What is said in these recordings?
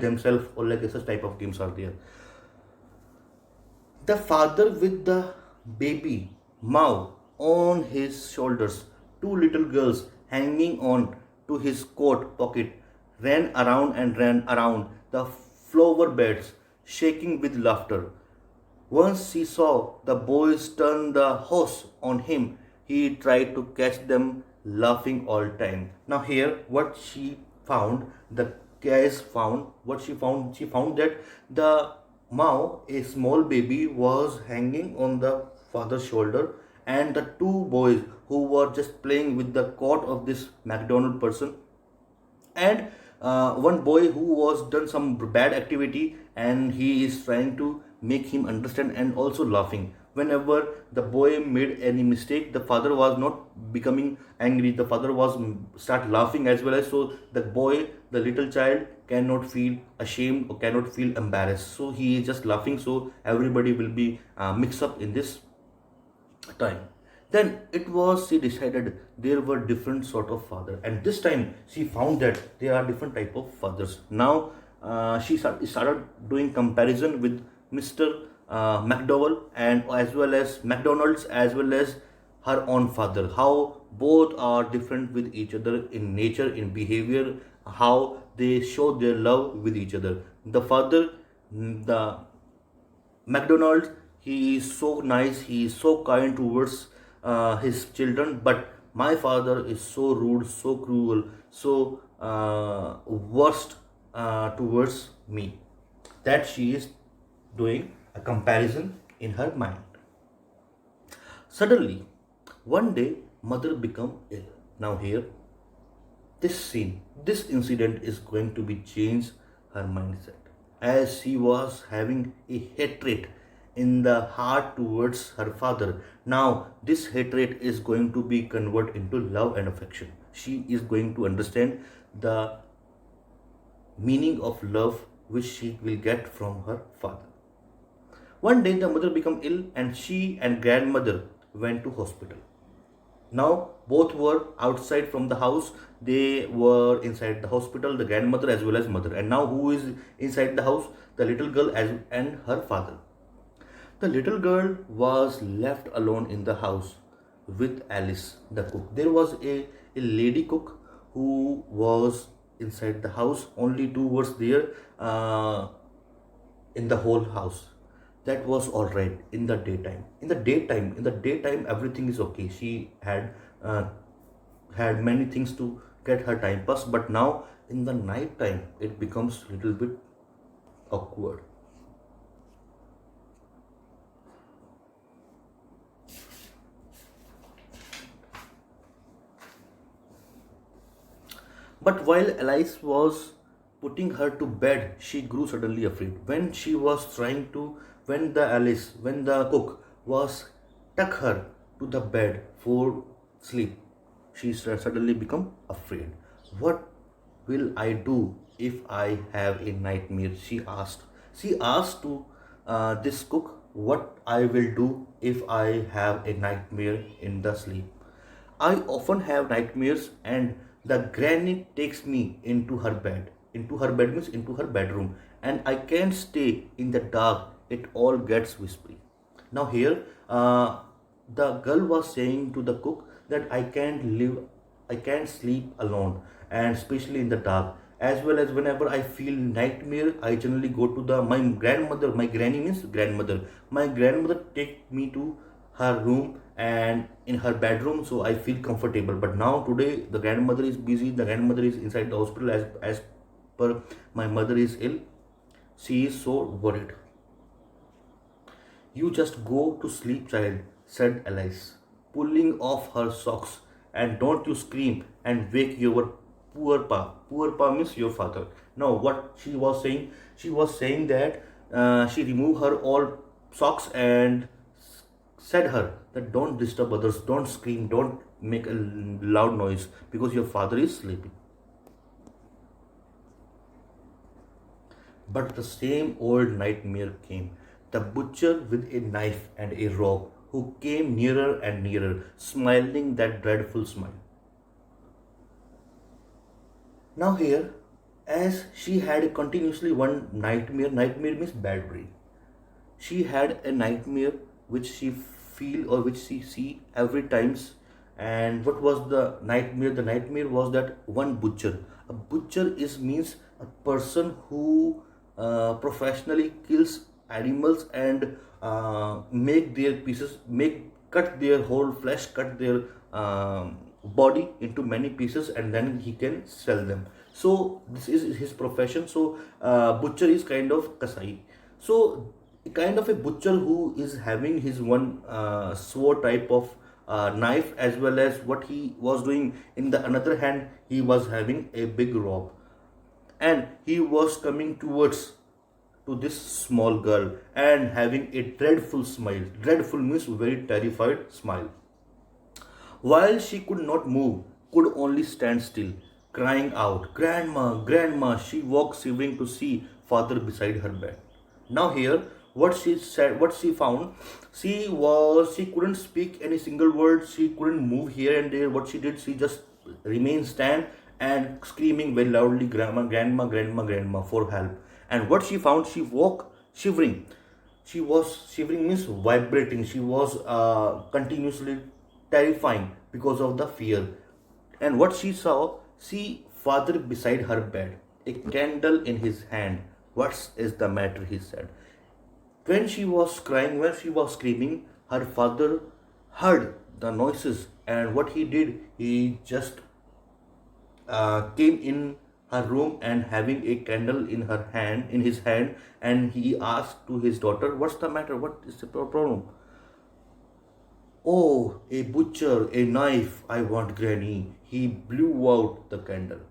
themselves, or like such type of games are there. The father with the baby Mao on his shoulders, two little girls hanging on to his coat pocket, ran around the flower beds, shaking with laughter. Once he saw the boys turn the hose on him, he tried to catch them laughing all time. Now here, what she found, the guys found, what she found that the Mao, a small baby, was hanging on the father's shoulder, and the two boys who were just playing with the coat of this McDonald person, and one boy who was done some bad activity, and he is trying to make him understand and also laughing. Whenever the boy made any mistake, the father was not becoming angry, the father was start laughing as well. As so the boy, the little child, cannot feel ashamed or cannot feel embarrassed, so he is just laughing, so everybody will be mixed up in this time. Then it was, she decided there were different sort of father, and this time she found that there are different type of fathers. Now she started doing comparison with Mr. McDowell, and as well as McDonald's, as well as her own father, how both are different with each other in nature, in behavior, how they show their love with each other. The father, the McDonald, he is so nice, he is so kind towards his children, but my father is so rude, so cruel, so worst towards me. That she is doing a comparison in her mind. Suddenly, one day, mother become ill. Now here, this scene, this incident is going to be changed her mindset, as she was having a hatred in the heart towards her father. Now this hatred is going to be converted into love and affection. She is going to understand the meaning of love which she will get from her father. One day the mother became ill, and she and grandmother went to hospital. Now both were outside from the house. They were inside the hospital, the grandmother as well as mother. And now who is inside the house? The little girl as and her father. The little girl was left alone in the house with Alice, the cook. There was a lady cook who was inside the house. Only two was there in the whole house. That was all right in the daytime. In the daytime, everything is okay. She uh, had many things to get her time pass, but now in the night time, it becomes a little bit awkward. But while Alice was putting her to bed, she grew suddenly afraid. When she was trying to, when the cook was tuck her to the bed for sleep, she suddenly become afraid. What will I do if I have a nightmare? She asked. She asked to this cook what I will do if I have a nightmare in the sleep. I often have nightmares, and the granny takes me into her bed. Into her bed means into her bedroom, and I can't stay in the dark. It all gets whispery. Now here, the girl was saying to the cook that I can't sleep alone, and especially in the dark. As well as whenever I feel nightmare, I generally go to the my grandmother. My granny means grandmother. My grandmother take me to her room and in her bedroom, so I feel comfortable. But now today the grandmother is busy, the grandmother is inside the hospital, as per my mother is ill. She is so worried. You just go to sleep, child, said Alice, pulling off her socks. And don't you scream and wake your poor pa. Poor pa means your father. Now, what she was saying? She was saying that she removed her all socks and said her that don't disturb others, don't scream, don't make a loud noise because your father is sleeping. But the same old nightmare came. The butcher with a knife and a rope, who came nearer and nearer, smiling that dreadful smile. Now, here, as she had continuously one nightmare means bad dream. She had a nightmare which she feel or which she see every times. And what was the nightmare? The nightmare was that one butcher, a butcher is means a person who professionally kills animals and make their pieces, make cut their whole flesh, cut their body into many pieces, and then he can sell them. So this is his profession. So butcher is kind of kasai. So a kind of a butcher who is having his one sword type of knife, as well as what he was doing in the another hand, he was having a big rope, and he was coming towards to this small girl and having a dreadful smile. Dreadful means very terrified smile. While she could not move, could only stand still, crying out, "Grandma, Grandma!" She walked shivering to see father beside her bed. Now here, what she said, what she found, she couldn't speak any single word. She couldn't move here and there. What she did, she just remained stand and screaming very loudly, "Grandma, Grandma, Grandma, Grandma!" for help. And what she found, she woke shivering. She was shivering means vibrating. She was continuously terrifying because of the fear. And what she saw, see father beside her bed, a candle in his hand. What is the matter? He said. When she was crying, when she was screaming, her father heard the noises, and what he did, he just came in her room and having a candle in her hand, in his hand, and he asked to his daughter, "What's the matter? What is the problem?" "Oh, a butcher, a knife, I want, Granny." He blew out the candle,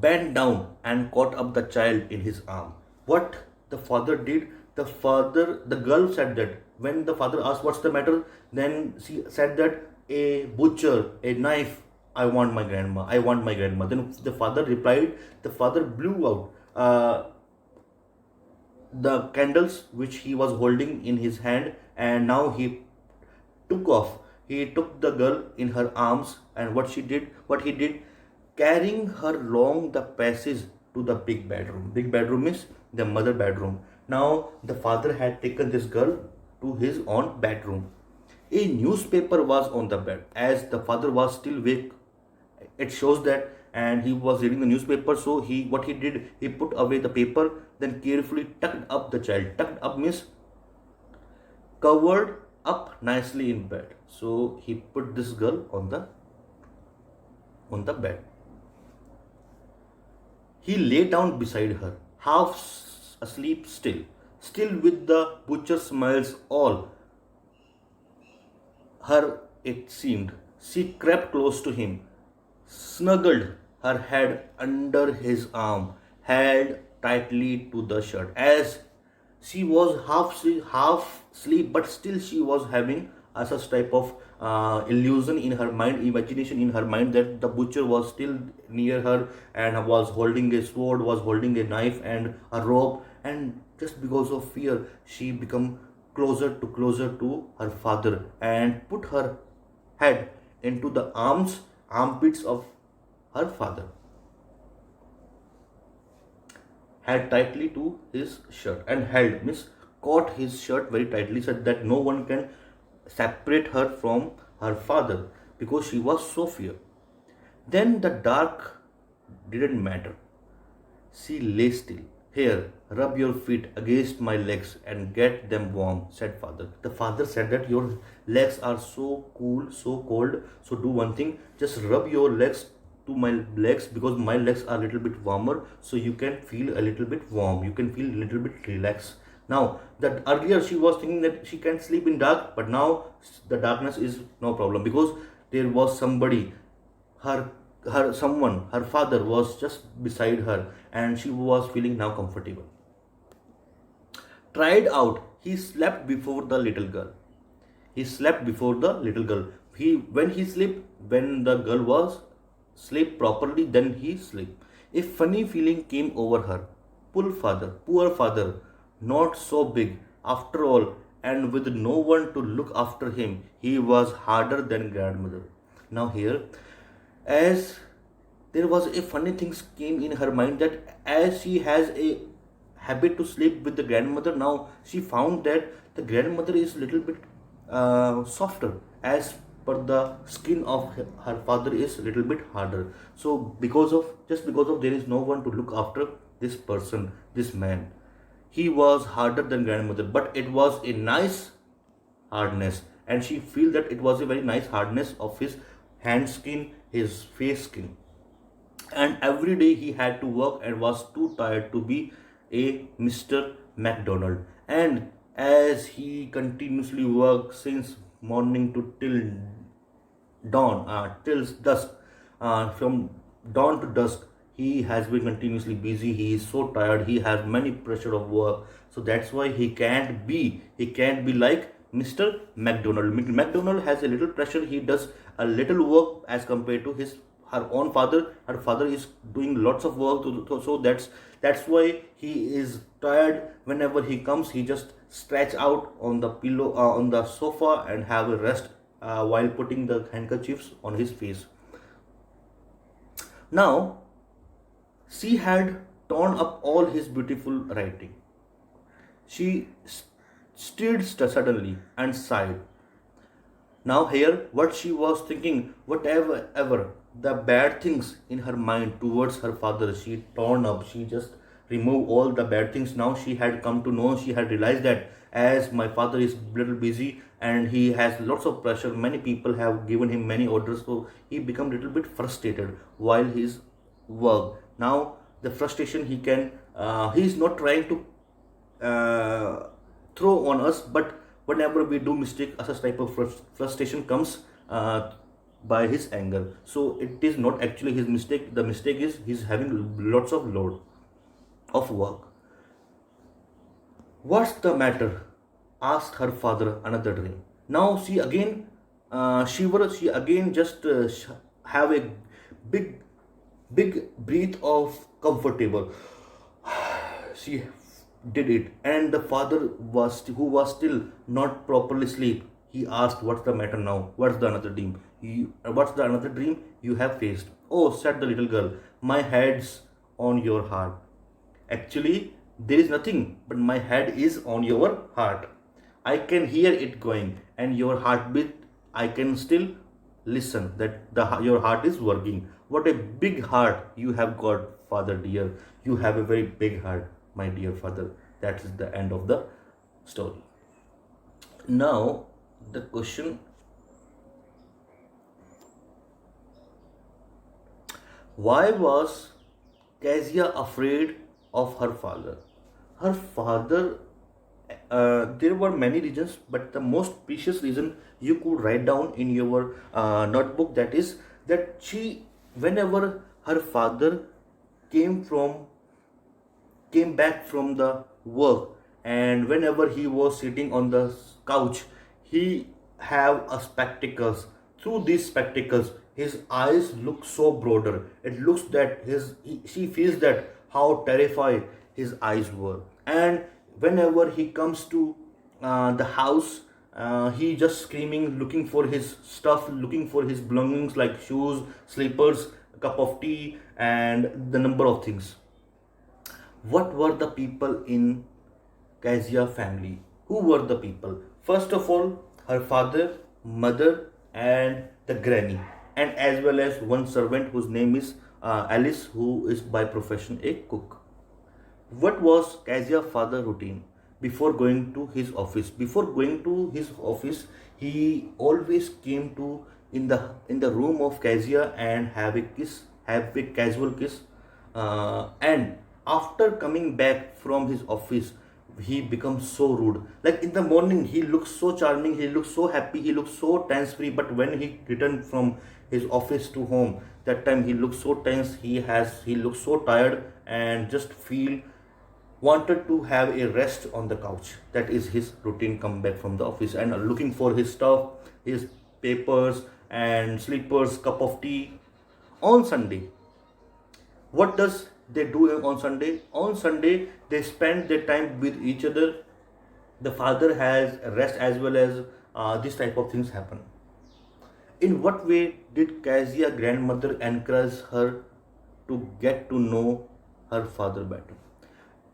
bent down, and caught up the child in his arm. What the father did, the girl said that when the father asked, "What's the matter?" then she said that, "A butcher, a knife, I want my grandma, I want my grandma." Then the father replied, the father blew out the candles which he was holding in his hand, and now he took the girl in her arms, and what he did, carrying her along the passage to the big bedroom. Big bedroom is the mother bedroom. Now the father had taken this girl to his own bedroom. A newspaper was on the bed. As the father was still awake, it shows that, and he was reading the newspaper. So what he did, he put away the paper, then carefully tucked up the child. Tucked up means covered up nicely in bed. So he put this girl on the bed. He lay down beside her, half asleep still with the butcher smiles all her, it seemed. She crept close to him, snuggled her head under his arm, held tightly to the shirt. As she was half sleep, but still she was having a such type of illusion in her mind, imagination in her mind, that the butcher was still near her and was holding a sword, was holding a knife and a rope. And just because of fear, she become closer to her father and put her head into the armpits of her father, held tightly to his shirt, and held means caught his shirt very tightly, so that no one can separate her from her father, because she was so fear. Then the dark didn't matter. She lay still. "Here, rub your feet against my legs and get them warm," said father. The father said that your legs are so cool, so cold. So do one thing, just rub your legs to my legs, because my legs are a little bit warmer, so you can feel a little bit warm. You can feel a little bit relaxed. Now, that earlier she was thinking that she can sleep in dark, but now the darkness is no problem, because there was somebody, her her father was just beside her, and she was feeling now comfortable. Tried out, he slept before the little girl. He slept before the little girl. When the girl was sleep properly, then he sleep. A funny feeling came over her. Poor father, not so big after all, and with no one to look after him, he was harder than grandmother. Now here, as there was a funny things came in her mind, that as she has a habit to sleep with the grandmother, now she found that the grandmother is little bit softer, as per the skin of her father is little bit harder. So because of, just because of, there is no one to look after this person, this man, he was harder than grandmother, but it was a nice hardness, and she feel that it was a very nice hardness of his hand skin, his face skin. And every day he had to work and was too tired to be a Mr. McDonald. And as he continuously worked since morning to till dawn, till dusk, from dawn to dusk, he has been continuously busy. He is so tired. He has many pressure of work, so that's why he can't be like Mr. McDonald. McDonald has a little pressure. He does a little work as compared to his her own father. Her father is doing lots of work, so that's why he is tired. Whenever he comes, he just stretch out on the pillow, on the sofa, and have a rest while putting the handkerchiefs on his face. Now she had torn up all his beautiful writing. She stirred suddenly and sighed. Now here, what she was thinking, whatever ever the bad things in her mind towards her father, she torn up. She just removed all the bad things. Now she had come to know, she had realized that as my father is little busy and he has lots of pressure, many people have given him many orders, so he become little bit frustrated while his work. Now the frustration he is not trying to throw on us, but whenever we do mistake, such type of frustration comes by his anger. So it is not actually his mistake. The mistake is he's having lots of load of work. What's the matter? Asked her father another day. Now she again just have a big, big breath of comfortable. She did it, and the father who was still not properly asleep. He asked, "What's the matter now? What's the another dream you have faced?" "Oh," said the little girl, "my head's on your heart." "Actually, there is nothing, but my head is on your heart. I can hear it going, and your heartbeat. I can still listen that your heart is working." "What a big heart you have got, father dear. You have a very big heart, my dear father." That is the end of the story. Now the question, why was Kezia afraid of her father? Her father, there were many reasons, but the most precious reason you could write down in your notebook, that is that whenever her father came from came back from the work, and whenever he was sitting on the couch, he have a spectacles. Through these spectacles his eyes look so broader. It looks that she feels that how terrified his eyes were. And whenever he comes to the house, he just screaming, looking for his stuff, looking for his belongings like shoes, slippers, a cup of tea, and the number of things. What were the people in Kezia family? Who were the people? First of all, her father, mother, and the granny, and as well as one servant whose name is Alice, who is by profession a cook. What was Kezia's father routine before going to his office? Before going to his office, he always came to in the room of Kezia and have a casual kiss, and after coming back from his office, he becomes so rude. Like in the morning, he looks so charming, he looks so happy, he looks so tense free. But when he returned from his office to home, that time he looks so tense. He looks so tired and just feel wanted to have a rest on the couch. That is his routine. Come back from the office and looking for his stuff, his papers and slippers, cup of tea. On Sunday, what does they do on Sunday? On Sunday, they spend their time with each other. The father has rest as well as this type of things happen. In what way did Kezia grandmother encourage her to get to know her father better.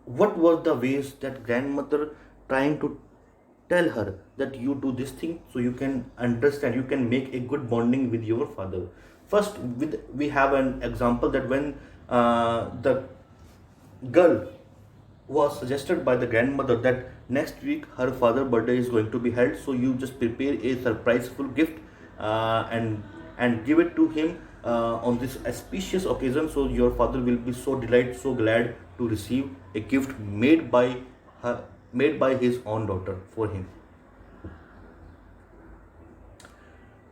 What were the ways that grandmother trying to tell her that you do this thing so you can understand, you can make a good bonding with your father? First, we have an example that when the girl was suggested by the grandmother that next week her father birthday is going to be held, so you just prepare a surpriseful gift and give it to him on this auspicious occasion, so your father will be so delighted, so glad to receive a gift her made by his own daughter for him.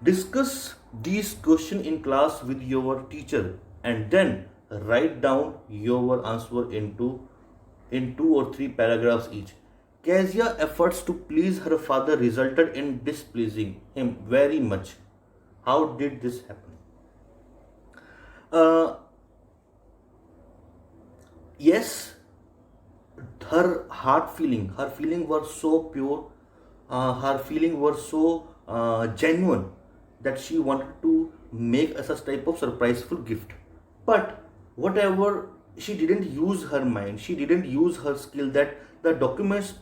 Discuss these questions in class with your teacher and then write down your answer in 2 or 3 paragraphs each. Kezia efforts to please her father resulted in displeasing him very much. How did this happen? Uh, yes, her feeling were so pure, her feeling were so genuine that she wanted to make a such type of surpriseful gift. But whatever, she didn't use her mind, she didn't use her skill. That the documents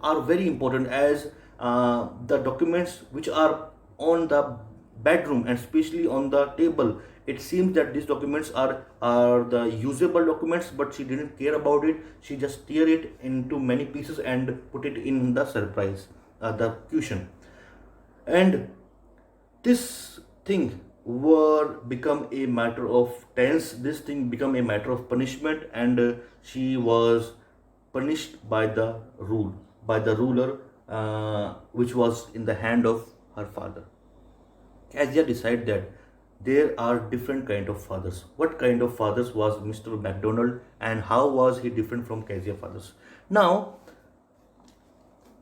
are very important, as the documents which are on the bedroom and especially on the table, it seems that these documents are the usable documents, but she didn't care about it. She just tear it into many pieces and put it in the surprise, the cushion. And this thing were become a matter of tense, this thing become a matter of punishment, and she was punished by the ruler, which was in the hand of her father. Kezia decided that there are different kind of fathers. What kind of fathers was Mr. McDonald, and how was he different from Kezia fathers? Now,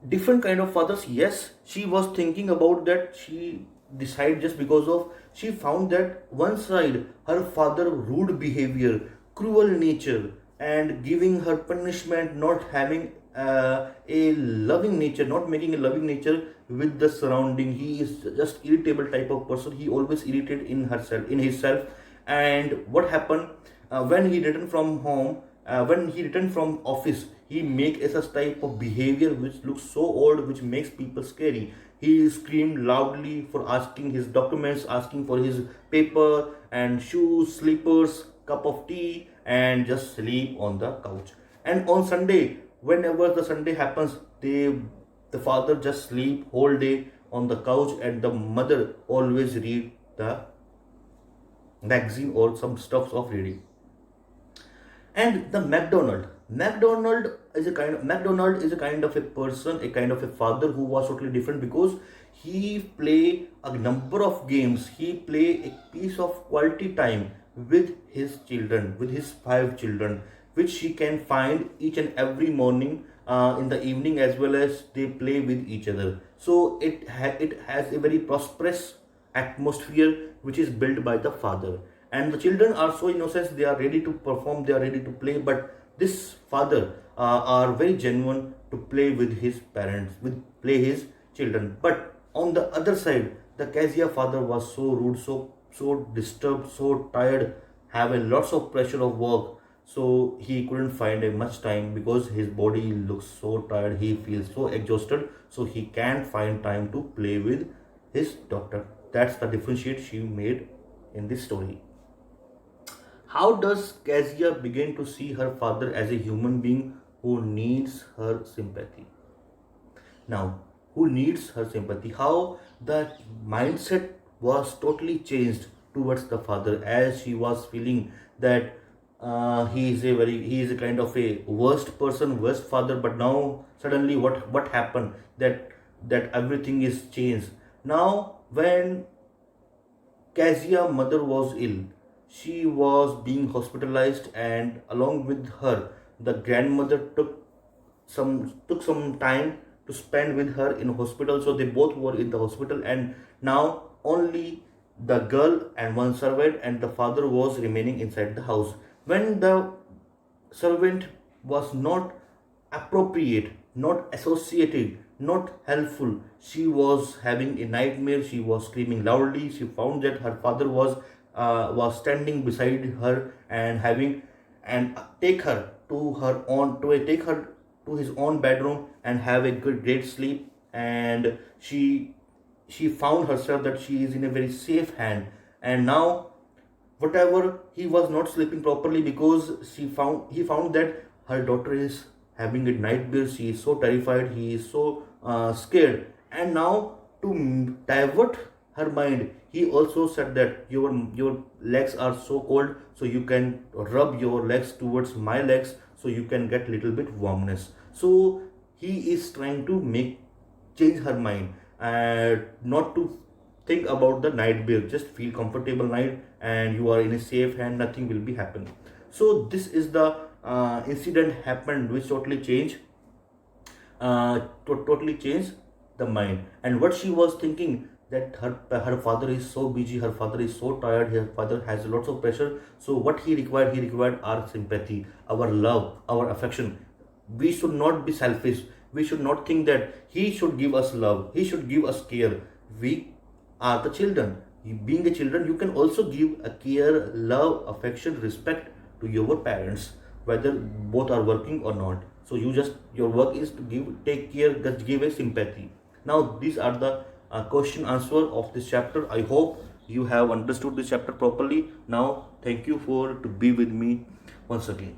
different kind of fathers, yes, she was thinking about that. She decided just because of she found that one side her father rude behavior, cruel nature, and giving her punishment, not having a loving nature, not making a loving nature with the surrounding. He is just irritable type of person. He always irritated in himself. And what happened, when he returned from home, when he returned from office, he make a such type of behavior which looks so old, which makes people scary. He screamed loudly for asking his documents, asking for his paper and shoes, slippers, cup of tea, and just sleep on the couch. And on Sunday, whenever the Sunday happens, the father just sleep whole day on the couch, and the mother always read the magazine or some stuffs of reading. And the McDonald is a kind of a person, a kind of a father who was totally different, because he play a number of games, he play a piece of quality time with his children, with his 5 children, which he can find each and every morning, in the evening, as well as they play with each other. So it has a very prosperous atmosphere which is built by the father. And the children are so innocent, they are ready to perform, they are ready to play. But this father are very genuine to play with his parents, with play his children. But on the other side, the Kezia father was so rude, so disturbed, so tired, having lots of pressure of work. So he couldn't find a much time, because his body looks so tired, he feels so exhausted, so he can't find time to play with his daughter. That's the differentiate she made in this story. How does Kezia begin to see her father as a human being who needs her sympathy? Now, who needs her sympathy? How the mindset was totally changed towards the father, as she was feeling that he is a kind of a worst person, worst father. But now suddenly, what happened? That everything is changed. Now, when Kezia mother was ill, she was being hospitalized, and along with her, the grandmother took some time to spend with her in hospital. So they both were in the hospital, and now only the girl and one servant and the father was remaining inside the house. When the servant was not appropriate, not associated, not helpful, she was having a nightmare, she was screaming loudly. She found that her father was was standing beside her and having and take her to her own to take her to his own bedroom and have a good great sleep. And she found herself that she is in a very safe hand. And now whatever, he was not sleeping properly because he found that her daughter is having a nightmare. She is so terrified, he is so scared. And now to divert her mind, he also said that your legs are so cold, so you can rub your legs towards my legs, so you can get little bit warmness. So he is trying to make change her mind, and not to think about the night bear, just feel comfortable night, and you are in a safe hand, nothing will be happening. So this is the incident happened which totally changed totally changed the mind. And what she was thinking, that her father is so busy, her father is so tired, her father has lots of pressure. So what he required our sympathy, our love, our affection. We should not be selfish. We should not think that he should give us love, he should give us care. We are the children. Being a children, you can also give a care, love, affection, respect to your parents, whether both are working or not. So you just, your work is to take care, just give a sympathy. Now these are the question answer of this chapter. I hope you have understood this chapter properly. Now thank you for to be with me once again.